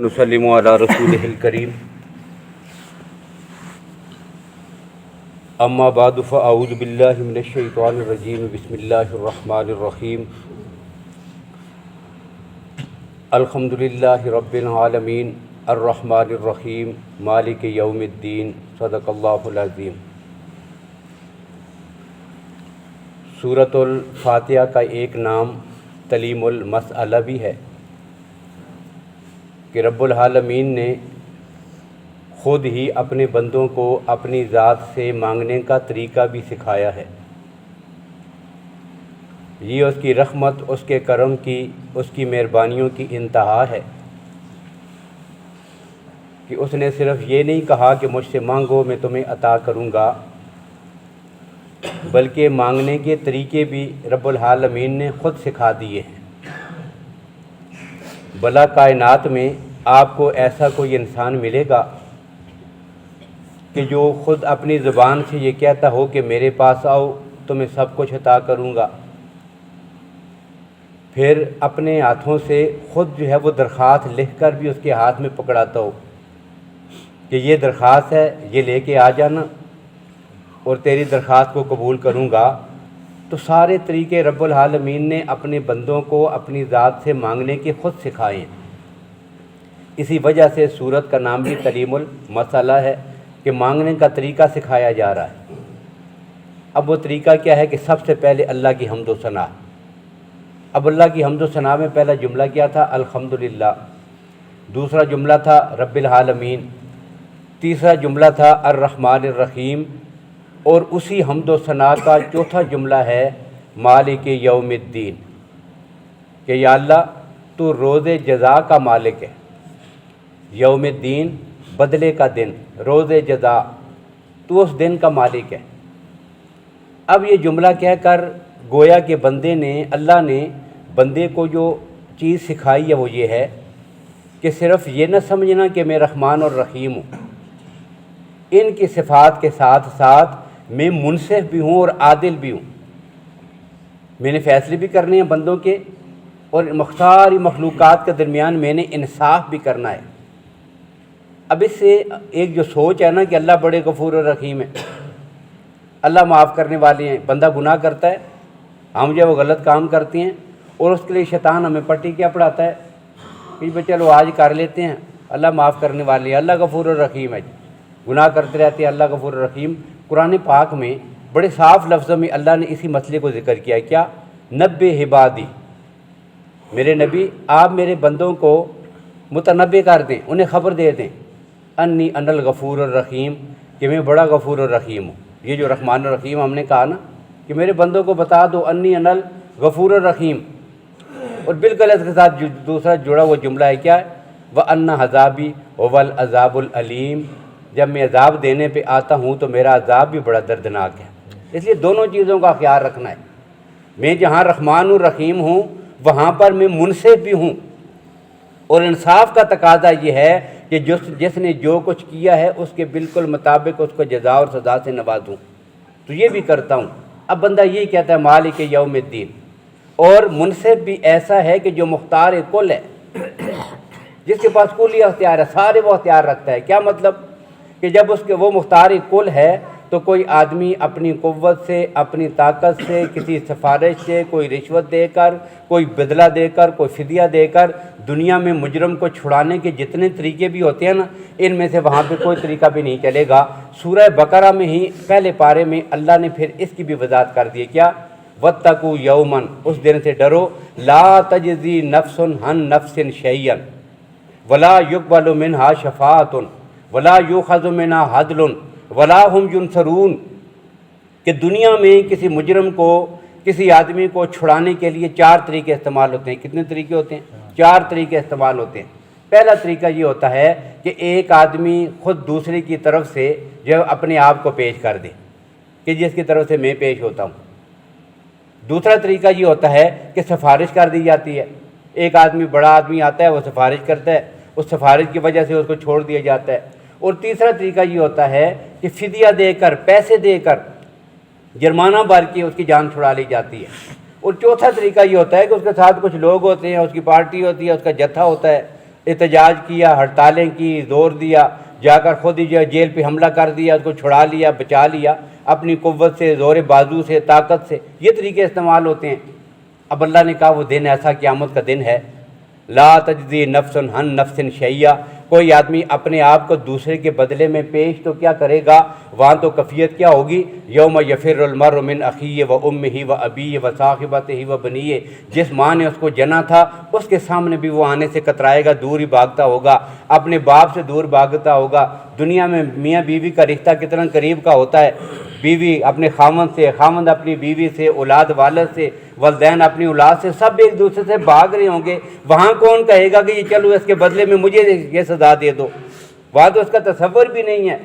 ونسلم علی رسولہ الکریم اما بعد فاعوذ باللہ من الشیطان الرجیم بسم اللہ الرحمن الرحیم الحمدللہ رب العالمین الرحمن الرحیم مالک یوم الدین صدق اللہ العظیم۔ سورۃ الفاتحہ کا ایک نام تلیم المسئلہ بھی ہے کہ رب العالمین نے خود ہی اپنے بندوں کو اپنی ذات سے مانگنے کا طریقہ بھی سکھایا ہے۔ یہ اس کی رحمت، اس کے کرم کی، اس کی مہربانیوں کی انتہا ہے کہ اس نے صرف یہ نہیں کہا کہ مجھ سے مانگو میں تمہیں عطا کروں گا، بلکہ مانگنے کے طریقے بھی رب العالمین نے خود سکھا دیے ہیں۔ بلا کائنات میں آپ کو ایسا کوئی انسان ملے گا کہ جو خود اپنی زبان سے یہ کہتا ہو کہ میرے پاس آؤ تو میں سب کچھ عطا کروں گا، پھر اپنے ہاتھوں سے خود جو ہے وہ درخواست لکھ کر بھی اس کے ہاتھ میں پکڑاتا ہو کہ یہ درخواست ہے، یہ لے کے آ جانا اور تیری درخواست کو قبول کروں گا۔ تو سارے طریقے رب العالمین نے اپنے بندوں کو اپنی ذات سے مانگنے کے خود سکھائے ہیں۔ اسی وجہ سے سورت کا نام بھی تلیم المسئلہ ہے کہ مانگنے کا طریقہ سکھایا جا رہا ہے۔ اب وہ طریقہ کیا ہے کہ سب سے پہلے اللہ کی حمد و ثنا۔ اب اللہ کی حمد و ثنا میں پہلا جملہ کیا تھا؟ الحمدللہ۔ دوسرا جملہ تھا رب العالمین۔ تیسرا جملہ تھا الرحمن الرحیم، اور اسی حمد و ثنا کا چوتھا جملہ ہے مالک یوم الدین، کہ یا اللہ تو روز جزا کا مالک ہے۔ یوم الدین بدلے کا دن، روز جزا، تو اس دن کا مالک ہے۔ اب یہ جملہ کہہ کر گویا کہ بندے نے، اللہ نے بندے کو جو چیز سکھائی ہے وہ یہ ہے کہ صرف یہ نہ سمجھنا کہ میں رحمان اور رحیم ہوں، ان کی صفات کے ساتھ ساتھ میں منصف بھی ہوں اور عادل بھی ہوں۔ میں نے فیصلے بھی کرنے ہیں بندوں کے، اور مختاری مخلوقات کے درمیان میں نے انصاف بھی کرنا ہے۔ اب اس سے ایک جو سوچ ہے نا کہ اللہ بڑے غفور اور رحیم ہے، اللہ معاف کرنے والے ہیں، بندہ گناہ کرتا ہے، ہم جو وہ غلط کام کرتے ہیں اور اس کے لیے شیطان ہمیں پٹی کیا پڑھاتا ہے کہ چلو آج کر لیتے ہیں، اللہ معاف کرنے والے ہیں، اللہ غفور اور رحیم ہے، گناہ کرتے رہتے ہیں، اللہ غفور اور رحیم۔ قرآن پاک میں بڑے صاف لفظوں میں اللہ نے اسی مسئلے کو ذکر کیا ہے۔ کیا؟ نبّ عبادی، میرے نبی آپ میرے بندوں کو متنبع کر دیں، انہیں خبر دے دیں، انی انا الغفور الرحیم، کہ میں بڑا غفور الرحیم ہوں۔ یہ جو رحمان الرحیم ہم نے کہا نا کہ میرے بندوں کو بتا دو انی انا الغفور الرحیم، اور بالکل اس کے ساتھ دوسرا جڑا ہوا جملہ ہے کیا ہے؟ وَأَنَّ عَذَابِي هُوَ الْعَذَابُ الْأَلِيمُ، جب میں عذاب دینے پہ آتا ہوں تو میرا عذاب بھی بڑا دردناک ہے۔ اس لیے دونوں چیزوں کا خیال رکھنا ہے۔ میں جہاں رحمان الرحیم ہوں وہاں پر میں منصف بھی ہوں، اور انصاف کا تقاضا یہ ہے کہ جس نے جو کچھ کیا ہے اس کے بالکل مطابق اس کو جزا اور سزا سے نوازوں، تو یہ بھی کرتا ہوں۔ اب بندہ یہی کہتا ہے مالک یوم الدین، اور منصف بھی ایسا ہے کہ جو مختار کل ہے، جس کے پاس کلی اختیار ہے، سارے وہ اختیار رکھتا ہے۔ کیا مطلب؟ کہ جب اس کے وہ مختار کل ہے تو کوئی آدمی اپنی قوت سے، اپنی طاقت سے، کسی سفارش سے، کوئی رشوت دے کر، کوئی بدلہ دے کر، کوئی فدیہ دے کر دنیا میں مجرم کو چھڑانے کے جتنے طریقے بھی ہوتے ہیں نا، ان میں سے وہاں پہ کوئی طریقہ بھی نہیں چلے گا۔ سورہ بقرہ میں ہی پہلے پارے میں اللہ نے پھر اس کی بھی وضاحت کر دی۔ کیا؟ وَاتَّقُوا يَوْمًا، اس دن سے ڈرو، لَا تَجْزِي نَفْسٌ عَن نَفْسٍ شَيْئًا وَلَا يُقْبَلُ مِنْهَا شَفَاعَةٌ وَلَا يُؤْخَذُ مِنْهَا عَدْلٌ وَلَا هُمْ يُنصَرُونَ، کہ دنیا میں کسی مجرم کو، کسی آدمی کو چھڑانے کے لیے چار طریقے استعمال ہوتے ہیں۔ کتنے طریقے ہوتے ہیں؟ چار طریقے استعمال ہوتے ہیں۔ پہلا طریقہ یہ ہوتا ہے کہ ایک آدمی خود دوسرے کی طرف سے جو اپنے آپ کو پیش کر دے کہ جس کی طرف سے میں پیش ہوتا ہوں۔ دوسرا طریقہ یہ ہوتا ہے کہ سفارش کر دی جاتی ہے، ایک آدمی، بڑا آدمی آتا ہے، وہ سفارش کرتا ہے، اس سفارش کی وجہ سے اس کو چھوڑ دیا جاتا ہے۔ اور تیسرا طریقہ یہ ہوتا ہے کہ فدیہ دے کر، پیسے دے کر، جرمانہ بھر کے اس کی جان چھڑا لی جاتی ہے۔ اور چوتھا طریقہ یہ ہوتا ہے کہ اس کے ساتھ کچھ لوگ ہوتے ہیں، اس کی پارٹی ہوتی ہے، اس کا جتھا ہوتا ہے، احتجاج کیا، ہڑتالیں کی، زور دیا، جا کر خود ہی جو ہے جیل پہ حملہ کر دیا، اس کو چھڑا لیا، بچا لیا اپنی قوت سے، زور بازو سے، طاقت سے، یہ طریقے استعمال ہوتے ہیں۔ اب اللہ نے کہا وہ دن ایسا قیامت کا دن ہے، لا تجزی نفس عن نفس شیئا، کوئی آدمی اپنے آپ کو دوسرے کے بدلے میں پیش تو کیا کرے گا، وہاں تو کفیت کیا ہوگی، یوم یفر المرء من اخیہ و امہ و ابیہ و صاحبتہ و بنیہ، جس ماں نے اس کو جنا تھا اس کے سامنے بھی وہ آنے سے کترائے گا، دور ہی بھاگتا ہوگا، اپنے باپ سے دور بھاگتا ہوگا۔ دنیا میں میاں بیوی کا رشتہ کتنا قریب کا ہوتا ہے، بیوی اپنے خاوند سے، خاوند اپنی بیوی سے، اولاد والد سے، والدین اپنی اولاد سے، سب ایک دوسرے سے بھاگ رہے ہوں گے، وہاں کون کہے گا کہ یہ چلو اس کے بدلے میں مجھے یہ سزا دے دو، وہاں تو اس کا تصور بھی نہیں ہے۔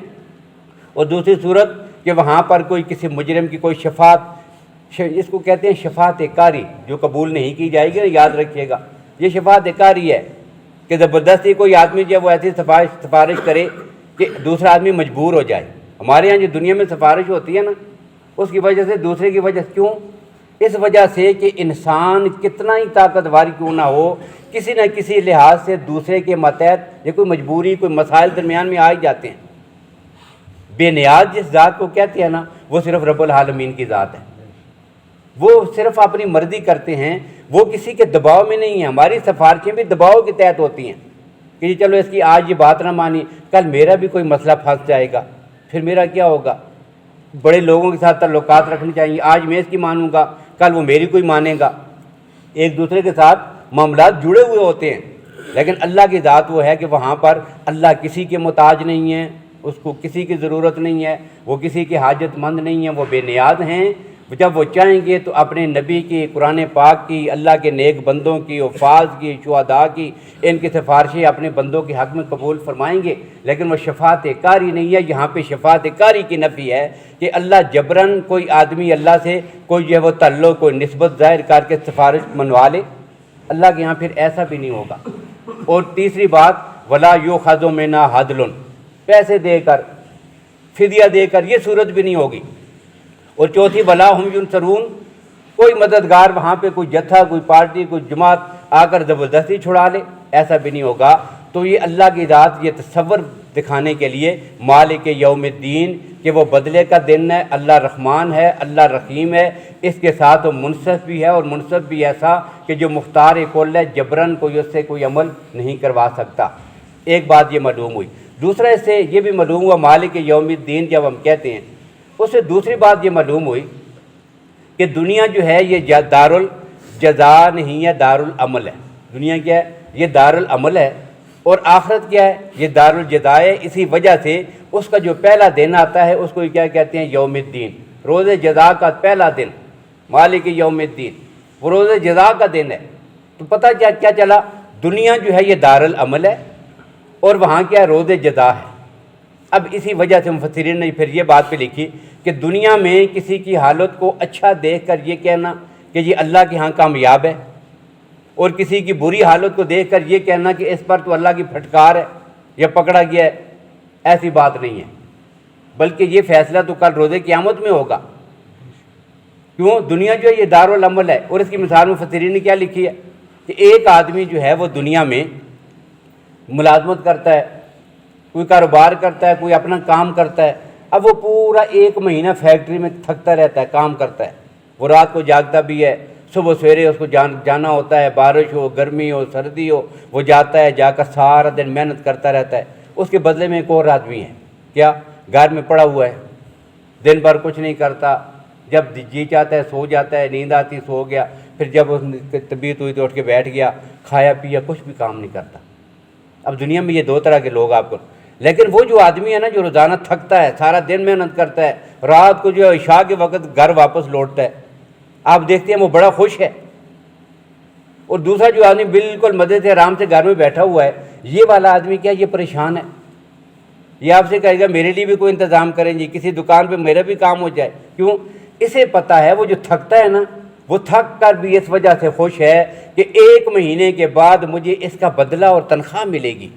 اور دوسری صورت کہ وہاں پر کوئی کسی مجرم کی کوئی شفاعت، اس کو کہتے ہیں شفاعت کاری، جو قبول نہیں کی جائے گی، یاد رکھیے گا یہ شفاعت کاری ہے کہ زبردستی کوئی آدمی جو وہ ایسی سفارش کرے کہ دوسرا آدمی مجبور ہو جائے۔ ہمارے ہاں جو دنیا میں سفارش ہوتی ہے نا، اس کی وجہ سے دوسرے کی وجہ سے، کیوں؟ اس وجہ سے کہ انسان کتنا ہی طاقتور کیوں نہ ہو، کسی نہ کسی لحاظ سے دوسرے کے ماتحت یہ کوئی مجبوری، کوئی مسائل درمیان میں آ ہی جاتے ہیں۔ بے نیاز جس ذات کو کہتے ہیں نا، وہ صرف رب العالمین کی ذات ہے، وہ صرف اپنی مرضی کرتے ہیں، وہ کسی کے دباؤ میں نہیں ہیں۔ ہماری سفارشیں بھی دباؤ کے تحت ہوتی ہیں کہ چلو اس کی آج یہ بات نہ مانی، کل میرا بھی کوئی مسئلہ پھنس جائے گا، پھر میرا کیا ہوگا۔ بڑے لوگوں کے ساتھ تعلقات رکھنے چاہیے، آج میں اس کی مانوں گا، کل وہ میری کوئی مانے گا، ایک دوسرے کے ساتھ معاملات جڑے ہوئے ہوتے ہیں۔ لیکن اللہ کی ذات وہ ہے کہ وہاں پر اللہ کسی کے محتاج نہیں ہے، اس کو کسی کی ضرورت نہیں ہے، وہ کسی کے حاجت مند نہیں ہے، وہ بے نیاز ہیں۔ جب وہ چاہیں گے تو اپنے نبی کی، قرآن پاک کی، اللہ کے نیک بندوں کی، حفاظ کی، شہداء کی، ان کی سفارشیں اپنے بندوں کے حق میں قبول فرمائیں گے۔ لیکن وہ شفاعت کاری نہیں ہے۔ یہاں پہ شفاعت کاری کی نفی ہے کہ اللہ جبراً کوئی آدمی اللہ سے کوئی جو ہے وہ تعلق، کوئی نسبت ظاہر کر کے سفارش منوا لے، اللہ کے یہاں پھر ایسا بھی نہیں ہوگا۔ اور تیسری بات، ولا یؤخذ منا عدل، پیسے دے کر، فدیہ دے کر، یہ صورت بھی نہیں ہوگی۔ اور چوتھی، ولا ہم ینصرون، کوئی مددگار وہاں پہ، کوئی جتھا، کوئی پارٹی، کوئی جماعت آ کر زبردستی چھڑا لے، ایسا بھی نہیں ہوگا۔ تو یہ اللہ کی ذات یہ تصور دکھانے کے لیے مالک یوم الدین کہ وہ بدلے کا دن ہے، اللہ رحمان ہے، اللہ رحیم ہے، اس کے ساتھ وہ منصف بھی ہے، اور منصف بھی ایسا کہ جو مختار کل ہے، جبراً کوئی اس سے کوئی عمل نہیں کروا سکتا۔ ایک بات یہ معلوم ہوئی۔ دوسرا اس سے یہ بھی معلوم ہوا، مالک یوم الدین جب ہم کہتے ہیں، اس سے دوسری بات یہ معلوم ہوئی کہ دنیا جو ہے یہ دارالجزا نہیں ہے، دارالعمل ہے۔ دنیا کیا ہے؟ یہ دارالعمل ہے، اور آخرت کیا ہے؟ یہ دارالجزا ہے۔ اسی وجہ سے اس کا جو پہلا دن آتا ہے اس کو کیا کہتے ہیں؟ یوم الدین، روز جزا کا پہلا دن، مالک یوم الدین، وہ روز جزا کا دن ہے۔ تو پتہ کیا چلا؟ دنیا جو ہے یہ دارالعمل ہے، اور وہاں کیا ہے؟ روز جزا ہے۔ اب اسی وجہ سے مفسرین نے پھر یہ بات پہ لکھی کہ دنیا میں کسی کی حالت کو اچھا دیکھ کر یہ کہنا کہ یہ اللہ کے ہاں کامیاب ہے، اور کسی کی بری حالت کو دیکھ کر یہ کہنا کہ اس پر تو اللہ کی پھٹکار ہے یا پکڑا گیا ہے، ایسی بات نہیں ہے۔ بلکہ یہ فیصلہ تو کل روز قیامت میں ہوگا۔ کیوں؟ دنیا جو ہے یہ دارالعمل ہے۔ اور اس کی مثال مفسرین نے کیا لکھی ہے کہ ایک آدمی جو ہے وہ دنیا میں ملازمت کرتا ہے، کوئی کاروبار کرتا ہے، کوئی اپنا کام کرتا ہے، اب وہ پورا ایک مہینہ فیکٹری میں تھکتا رہتا ہے، کام کرتا ہے، وہ رات کو جاگتا بھی ہے، صبح سویرے اس کو جانا ہوتا ہے، بارش ہو، گرمی ہو، سردی ہو، وہ جاتا ہے، جا کر سارا دن محنت کرتا رہتا ہے۔ اس کے بدلے میں ایک اور آدمی ہے، کیا؟ گھر میں پڑا ہوا ہے، دن بھر کچھ نہیں کرتا، جب جی چاہتا ہے سو جاتا ہے، نیند آتی سو گیا، پھر جب اس کی طبیعت ہوئی تو اٹھ کے بیٹھ گیا، کھایا پیا، کچھ بھی کام نہیں کرتا۔ اب دنیا میں یہ دو طرح کے لوگ آپ کو، لیکن وہ جو آدمی ہے نا جو روزانہ تھکتا ہے، سارا دن محنت کرتا ہے، رات کو جو ہے عشاء کے وقت گھر واپس لوٹتا ہے، آپ دیکھتے ہیں وہ بڑا خوش ہے۔ اور دوسرا جو آدمی بالکل مزے سے آرام سے گھر میں بیٹھا ہوا ہے، یہ والا آدمی کیا؟ یہ پریشان ہے، یہ آپ سے کہے گا میرے لیے بھی کوئی انتظام کریں جی، کسی دکان پہ میرا بھی کام ہو جائے۔ کیوں؟ اسے پتہ ہے وہ جو تھکتا ہے نا، وہ تھک کر بھی اس وجہ سے خوش ہے کہ ایک مہینے کے بعد مجھے اس کا بدلہ اور تنخواہ ملے گی۔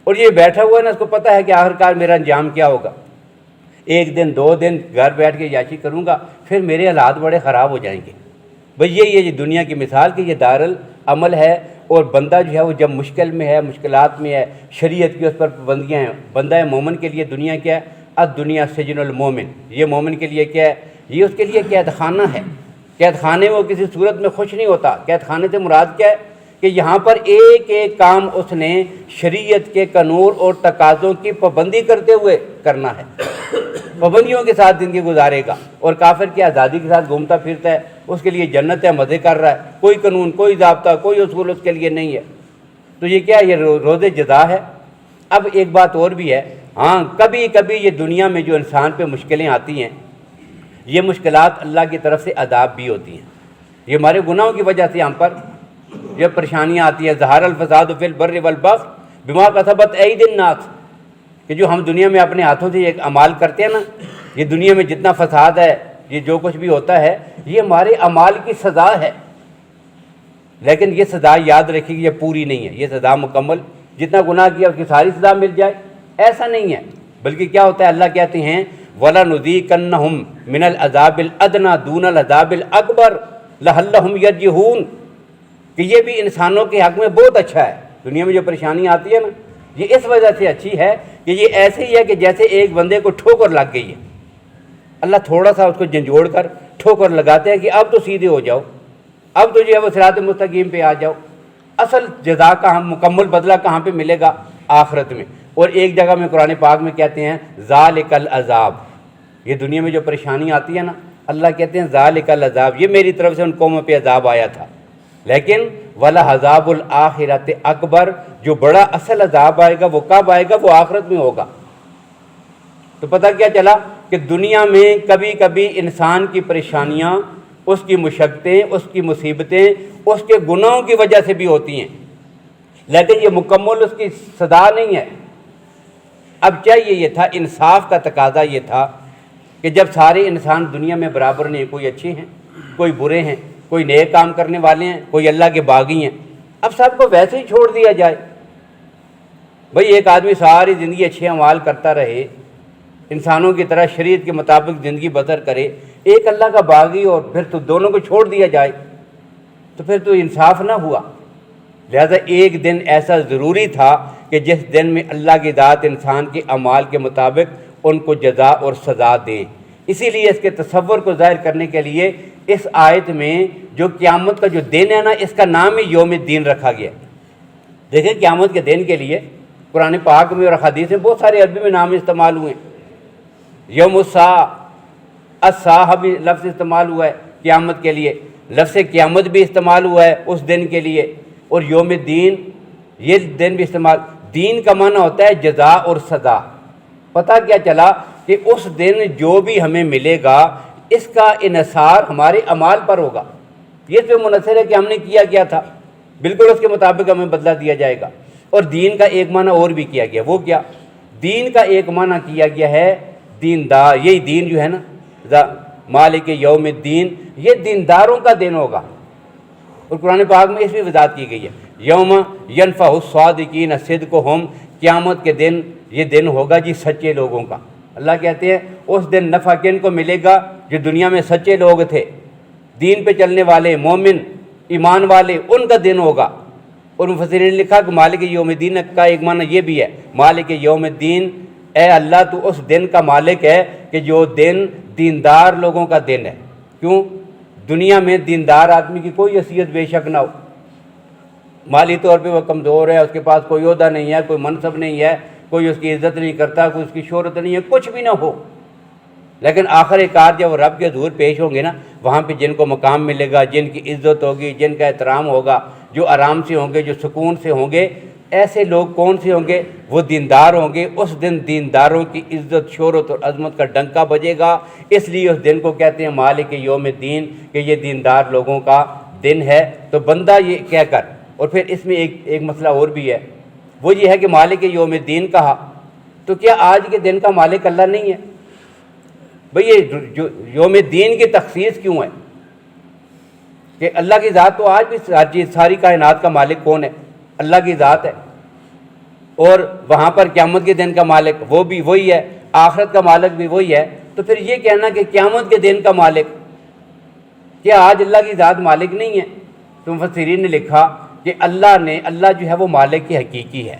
اور یہ بیٹھا ہوا ہے نا، اس کو پتہ ہے کہ آخرکار میرا انجام کیا ہوگا، ایک دن دو دن گھر بیٹھ کے عیاشی کروں گا، پھر میرے حالات بڑے خراب ہو جائیں گے۔ بھئی یہ دنیا کی مثال کہ یہ دارالعمل ہے، اور بندہ جو ہے وہ جب مشکل میں ہے، مشکلات میں ہے، شریعت کی اس پر پابندیاں ہیں، بندہ مومن کے لیے دنیا کیا ہے؟ الدنیا سجن المومن، یہ مومن کے لیے کیا ہے؟ یہ اس کے لیے قید خانہ ہے۔ قید خانے میں وہ کسی صورت میں خوش نہیں ہوتا۔ قید خانے سے مراد کیا ہے؟ کہ یہاں پر ایک ایک کام اس نے شریعت کے قانون اور تقاضوں کی پابندی کرتے ہوئے کرنا ہے، پابندیوں کے ساتھ زندگی گزارے گا۔ اور کافر کی آزادی کے ساتھ گھومتا پھرتا ہے، اس کے لیے جنت ہے، مزے کر رہا ہے، کوئی قانون، کوئی ضابطہ، کوئی اصول اس کے لیے نہیں ہے۔ تو یہ کیا ہے؟ یہ روز جزا ہے۔ اب ایک بات اور بھی ہے، ہاں کبھی کبھی یہ دنیا میں جو انسان پہ مشکلیں آتی ہیں، یہ مشکلات اللہ کی طرف سے عذاب بھی ہوتی ہیں۔ یہ ہمارے گناہوں کی وجہ سے ہم پر یہ پریشانیاں آتی ہیں۔ ظہر الفساد فی البر والبحر بما کسبت ایدی الناس، کہ جو ہم دنیا میں اپنے ہاتھوں سے یہ اعمال کرتے ہیں نا، یہ دنیا میں جتنا فساد ہے، یہ جو کچھ بھی ہوتا ہے، یہ ہمارے اعمال کی سزا ہے۔ لیکن یہ سزا یاد رکھیے یہ پوری نہیں ہے، یہ سزا مکمل، جتنا گناہ کیا اس کی ساری سزا مل جائے ایسا نہیں ہے۔ بلکہ کیا ہوتا ہے؟ اللہ کہتے ہیں وَلَنُذِيقَنَّهُم مِّنَ الْعَذَابِ الْأَدْنَىٰ دُونَ الْعَذَابِ الْأَكْبَرِ لَعَلَّهُمْ يَرْجِعُونَ، کہ یہ بھی انسانوں کے حق میں بہت اچھا ہے۔ دنیا میں جو پریشانی آتی ہے نا، یہ اس وجہ سے اچھی ہے کہ یہ ایسے ہی ہے کہ جیسے ایک بندے کو ٹھوکر لگ گئی ہے، اللہ تھوڑا سا اس کو جھنجھوڑ کر ٹھوکر لگاتے ہیں کہ اب تو سیدھے ہو جاؤ، اب تو جو ہے وہ صراط مستقیم پہ آ جاؤ۔ اصل جزا کا ہم مکمل بدلہ کہاں پہ ملے گا؟ آخرت میں۔ اور ایک جگہ میں قرآن پاک میں کہتے ہیں ذالک العذاب، یہ دنیا میں جو پریشانی آتی ہے نا، اللہ کہتے ہیں ذالک العذاب، یہ میری طرف سے ان قوموں پہ عذاب آیا تھا، لیکن وَلَعَذَابُ الْآخِرَةِ اکبر، جو بڑا اصل عذاب آئے گا وہ کب آئے گا؟ وہ آخرت میں ہوگا۔ تو پتہ کیا چلا کہ دنیا میں کبھی کبھی انسان کی پریشانیاں، اس کی مشقتیں، اس کی مصیبتیں اس کے گناہوں کی وجہ سے بھی ہوتی ہیں، لیکن یہ مکمل اس کی سزا نہیں ہے۔ اب چاہیے یہ تھا، انصاف کا تقاضا یہ تھا کہ جب سارے انسان دنیا میں برابر نہیں، کوئی اچھے ہیں، کوئی برے ہیں، کوئی نیک کام کرنے والے ہیں، کوئی اللہ کے باغی ہیں، اب سب کو ویسے ہی چھوڑ دیا جائے۔ بھئی ایک آدمی ساری زندگی اچھے اعمال کرتا رہے، انسانوں کی طرح شریعت کے مطابق زندگی بسر کرے، ایک اللہ کا باغی اور پھر تو دونوں کو چھوڑ دیا جائے، تو پھر تو انصاف نہ ہوا۔ لہذا ایک دن ایسا ضروری تھا کہ جس دن میں اللہ کی ذات انسان کے اعمال کے مطابق ان کو جزا اور سزا دے۔ اسی لیے اس کے تصور کو ظاہر کرنے کے لیے اس آیت میں جو قیامت کا جو دن ہے نا، اس کا نام ہی یوم الدین رکھا گیا۔ دیکھیں قیامت کے دن کے لیے قرآن پاک میں اور حدیث میں بہت سارے عربی میں نام استعمال ہوئے ہیں۔ یوم الساعہ، الساعہ بھی لفظ استعمال ہوا ہے قیامت کے لیے، لفظ قیامت بھی استعمال ہوا ہے اس دن کے لیے، اور یوم الدین یہ دن بھی استعمال۔ دین کا معنی ہوتا ہے جزا اور سزا۔ پتہ کیا چلا کہ اس دن جو بھی ہمیں ملے گا اس کا انحصار ہمارے اعمال پر ہوگا۔ یہ جو منحصر ہے کہ ہم نے کیا کیا تھا، بالکل اس کے مطابق ہمیں بدلہ دیا جائے گا۔ اور دین کا ایک معنی اور بھی کیا گیا، وہ کیا؟ دین کا ایک معنی کیا گیا ہے دیندار، یہی دین جو ہے نا مالک یوم الدین، یہ دینداروں کا دن ہوگا۔ اور قرآن پاک میں اس بھی وضاحت کی گئی ہے یوم ینفع الصادقین صدقہم، قیامت کے دن یہ دن ہوگا جی سچے لوگوں کا۔ اللہ کہتے ہیں اس دن نفع کن کو ملے گا؟ جو دنیا میں سچے لوگ تھے، دین پہ چلنے والے، مومن، ایمان والے، ان کا دن ہوگا۔ اور مفسرین نے لکھا کہ مالک یوم الدین کا ایک معنی یہ بھی ہے، مالک یوم الدین، اے اللہ تو اس دن کا مالک ہے کہ جو دن دیندار لوگوں کا دن ہے۔ کیوں؟ دنیا میں دیندار آدمی کی کوئی حیثیت بے شک نہ ہو، مالی طور پہ وہ کمزور ہے، اس کے پاس کوئی عہدہ نہیں ہے، کوئی منصب نہیں ہے، کوئی اس کی عزت نہیں کرتا، کوئی اس کی شہرت نہیں ہے، کچھ بھی نہ ہو، لیکن آخر کار جب وہ رب کے حضور پیش ہوں گے نا، وہاں پہ جن کو مقام ملے گا، جن کی عزت ہوگی، جن کا احترام ہوگا، جو آرام سے ہوں گے، جو سکون سے ہوں گے، ایسے لوگ کون سے ہوں گے؟ وہ دیندار ہوں گے۔ اس دن دینداروں کی عزت، شہرت اور عظمت کا ڈنکا بجے گا۔ اس لیے اس دن کو کہتے ہیں مالک یوم الدین، کہ یہ دیندار لوگوں کا دن ہے۔ تو بندہ یہ کہہ کر، اور پھر اس میں ایک مسئلہ اور بھی ہے، وہ یہ ہے کہ مالک یوم الدین کہا تو کیا آج کے دن کا مالک اللہ نہیں ہے؟ بھئی یہ یوم الدین کی تخصیص کیوں ہے؟ کہ اللہ کی ذات تو آج بھی ساری کائنات کا مالک کون ہے؟ اللہ کی ذات ہے، اور وہاں پر قیامت کے دن کا مالک وہ بھی وہی ہے، آخرت کا مالک بھی وہی ہے۔ تو پھر یہ کہنا کہ قیامت کے دن کا مالک، کیا آج اللہ کی ذات مالک نہیں ہے؟ تو مفسرین نے لکھا کہ اللہ جو ہے وہ مالک حقیقی ہے،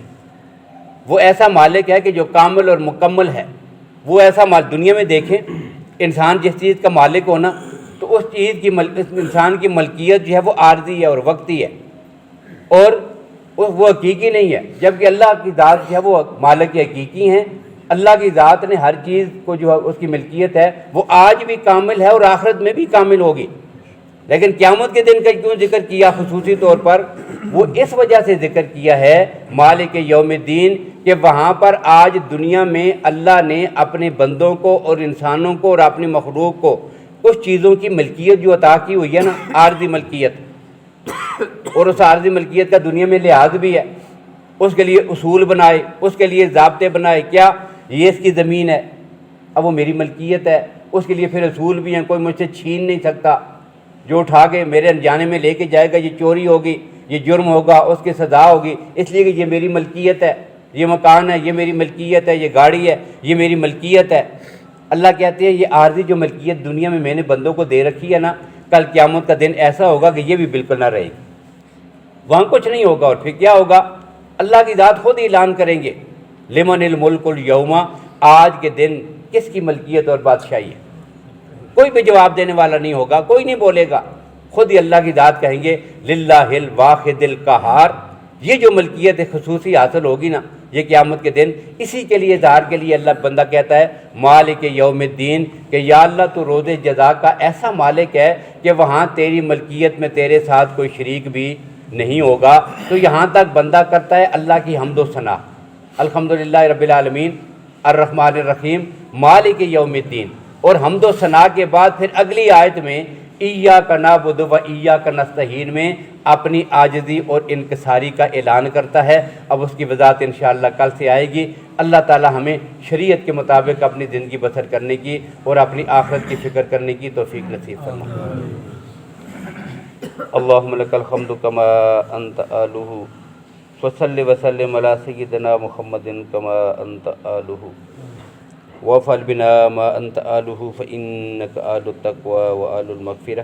وہ ایسا مالک ہے کہ جو کامل اور مکمل ہے۔ وہ ایسا دنیا میں دیکھیں، انسان جس چیز کا مالک ہونا تو اس چیز کی انسان کی ملکیت جو ہے وہ عارضی ہے اور وقتی ہے، اور وہ حقیقی نہیں ہے، جبکہ اللہ کی ذات جو ہے وہ مالک حقیقی ہیں۔ اللہ کی ذات نے ہر چیز کو جو ہے اس کی ملکیت ہے وہ آج بھی کامل ہے اور آخرت میں بھی کامل ہوگی۔ لیکن قیامت کے دن کا کیوں ذکر کیا خصوصی طور پر؟ وہ اس وجہ سے ذکر کیا ہے مالک یوم الدین، کہ وہاں پر آج دنیا میں اللہ نے اپنے بندوں کو اور انسانوں کو اور اپنی مخلوق کو کچھ چیزوں کی ملکیت جو عطا کی ہوئی ہے نا، عارضی ملکیت، اور اس عارضی ملکیت کا دنیا میں لحاظ بھی ہے، اس کے لیے اصول بنائے، اس کے لیے ضابطے بنائے، کیا یہ اس کی زمین ہے، اب وہ میری ملکیت ہے، اس کے لیے پھر اصول بھی ہیں، کوئی مجھ سے چھین نہیں سکتا، جو اٹھا کے میرے انجانے میں لے کے جائے گا یہ چوری ہوگی، یہ جرم ہوگا، اس کی سزا ہوگی، اس لیے کہ یہ میری ملکیت ہے، یہ مکان ہے یہ میری ملکیت ہے، یہ گاڑی ہے یہ میری ملکیت ہے۔ اللہ کہتے ہیں یہ عارضی جو ملکیت دنیا میں میں نے بندوں کو دے رکھی ہے نا، کل قیامت کا دن ایسا ہوگا کہ یہ بھی بالکل نہ رہے گی، وہاں کچھ نہیں ہوگا، اور پھر کیا ہوگا؟ اللہ کی ذات خود اعلان کریں گے لمن الملک اليوم، آج کے دن کس کی ملکیت اور بادشاہی ہے؟ کوئی بھی جواب دینے والا نہیں ہوگا، کوئی نہیں بولے گا، خود ہی اللہ کی ذات کہیں گے للہ الواحد القہار۔ یہ جو ملکیت خصوصی حاصل ہوگی نا یہ قیامت کے دن، اسی کے لیے اظہار کے لیے اللہ بندہ کہتا ہے مالک یوم الدین، کہ یا اللہ تو روز جزا کا ایسا مالک ہے کہ وہاں تیری ملکیت میں تیرے ساتھ کوئی شریک بھی نہیں ہوگا۔ تو یہاں تک بندہ کرتا ہے اللہ کی حمد و ثنا، الحمدللہ رب العالمین الرحمن الرحیم مالک یوم الدین، اور حمد و ثنا کے بعد پھر اگلی آیت میں ایاک نعبد و ایاک نستعین میں اپنی عاجزی اور انکساری کا اعلان کرتا ہے۔ اب اس کی وضاحت انشاءاللہ کل سے آئے گی۔ اللہ تعالی ہمیں شریعت کے مطابق اپنی زندگی بسر کرنے کی اور اپنی آخرت کی فکر کرنے کی توفیق نصیب فرمائے۔ اللہم لک الحمد کما انت آلہ، وصلی وسلم علی سیدنا محمد کما انت آلہ، وافعل بنا ما انت آلہ فإنک آل التقوی و آل المغفرہ۔